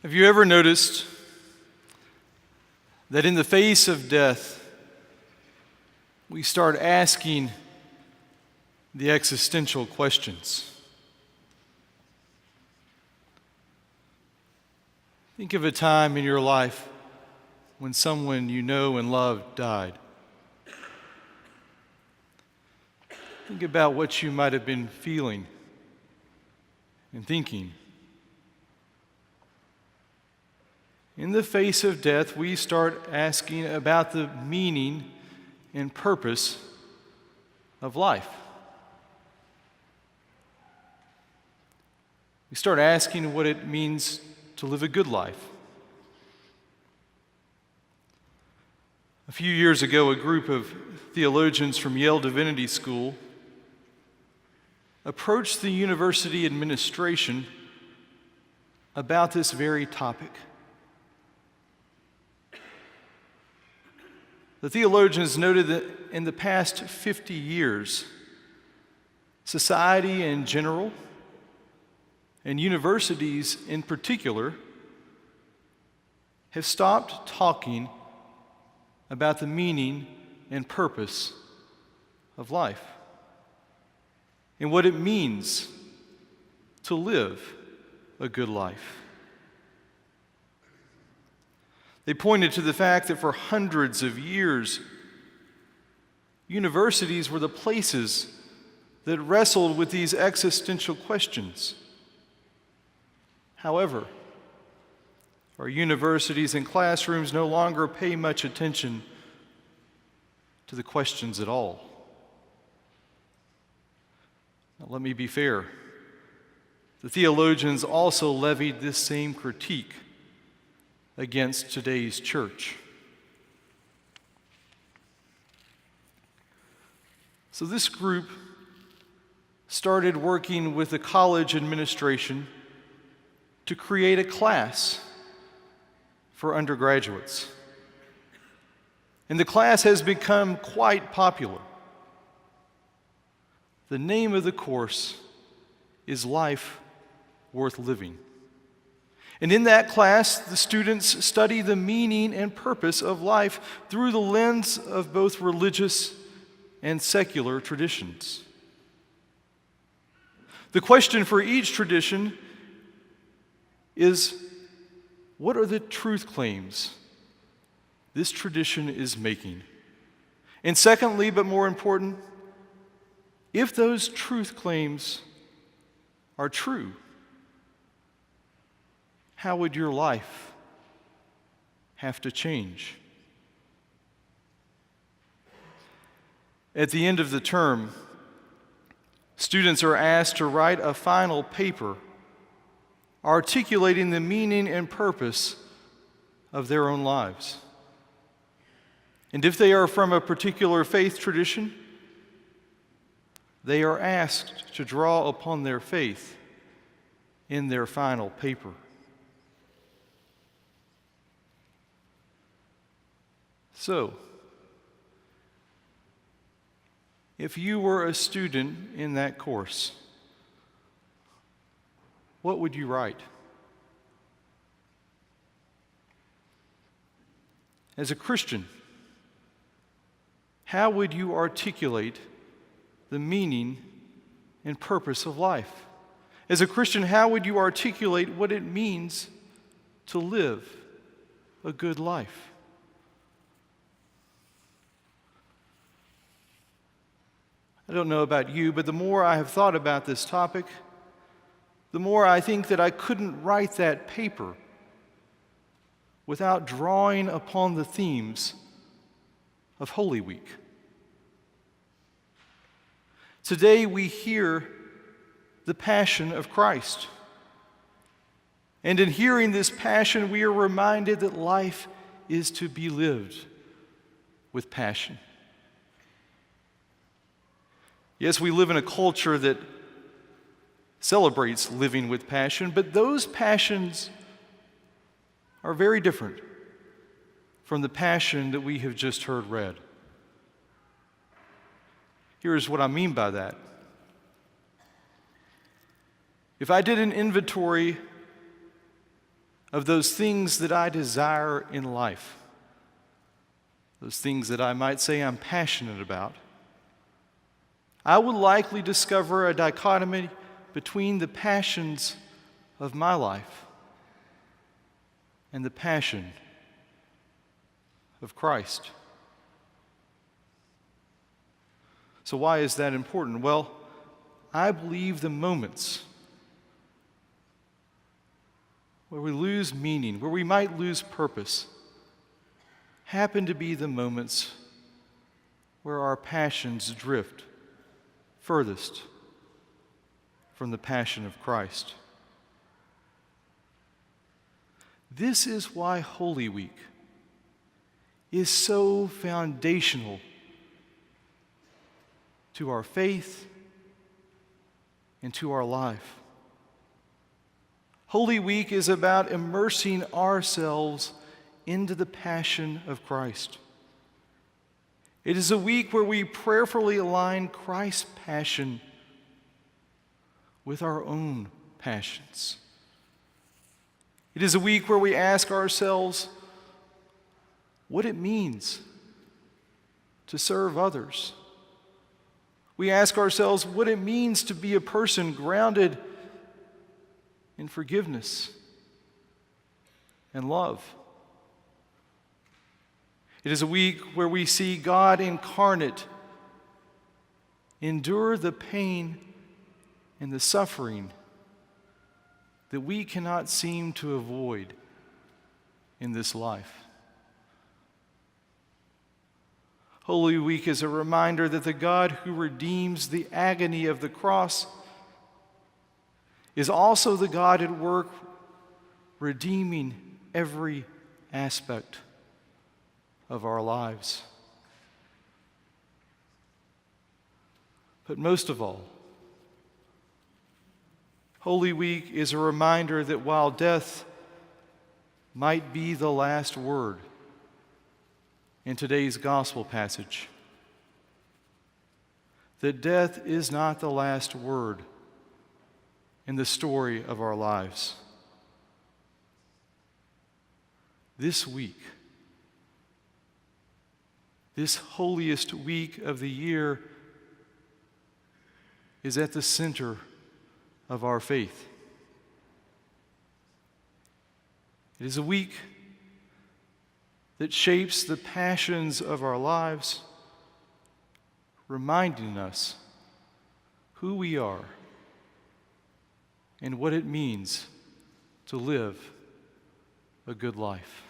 Have you ever noticed that in the face of death, we start asking the existential questions? Think of a time in your life when someone you know and love died. Think about what you might have been feeling and thinking. In the face of death, we start asking about the meaning and purpose of life. We start asking what it means to live a good life. A few years ago, a group of theologians from Yale Divinity School approached the university administration about this very topic. The theologians noted that in the past 50 years, society in general, and universities in particular, have stopped talking about the meaning and purpose of life and what it means to live a good life. They pointed to the fact that for hundreds of years, universities were the places that wrestled with these existential questions. However, our universities and classrooms no longer pay much attention to the questions at all. Now, let me be fair. The theologians also levied this same critique against today's church. So this group started working with the college administration to create a class for undergraduates. And the class has become quite popular. The name of the course is Life Worth Living. And in that class, the students study the meaning and purpose of life through the lens of both religious and secular traditions. The question for each tradition is, what are the truth claims this tradition is making? And secondly, but more important, if those truth claims are true, how would your life have to change? At the end of the term, students are asked to write a final paper articulating the meaning and purpose of their own lives. And if they are from a particular faith tradition, they are asked to draw upon their faith in their final paper. So, if you were a student in that course, what would you write? As a Christian, how would you articulate the meaning and purpose of life? As a Christian, how would you articulate what it means to live a good life? I don't know about you, but the more I have thought about this topic, the more I think that I couldn't write that paper without drawing upon the themes of Holy Week. Today we hear the passion of Christ. And in hearing this passion, we are reminded that life is to be lived with passion. Yes, we live in a culture that celebrates living with passion, but those passions are very different from the passion that we have just heard read. Here's what I mean by that. If I did an inventory of those things that I desire in life, those things that I might say I'm passionate about, I would likely discover a dichotomy between the passions of my life and the passion of Christ. So why is that important? Well, I believe the moments where we lose meaning, where we might lose purpose, happen to be the moments where our passions drift furthest from the passion of Christ. This is why Holy Week is so foundational to our faith and to our life. Holy Week is about immersing ourselves into the passion of Christ. It is a week where we prayerfully align Christ's passion with our own passions. It is a week where we ask ourselves what it means to serve others. We ask ourselves what it means to be a person grounded in forgiveness and love. It is a week where we see God incarnate endure the pain and the suffering that we cannot seem to avoid in this life. Holy Week is a reminder that the God who redeems the agony of the cross is also the God at work redeeming every aspect of our lives. But most of all, Holy Week is a reminder that while death might be the last word in today's gospel passage, that death is not the last word in the story of our lives. This week, this holiest week of the year, is at the center of our faith. It is a week that shapes the passions of our lives, reminding us who we are and what it means to live a good life.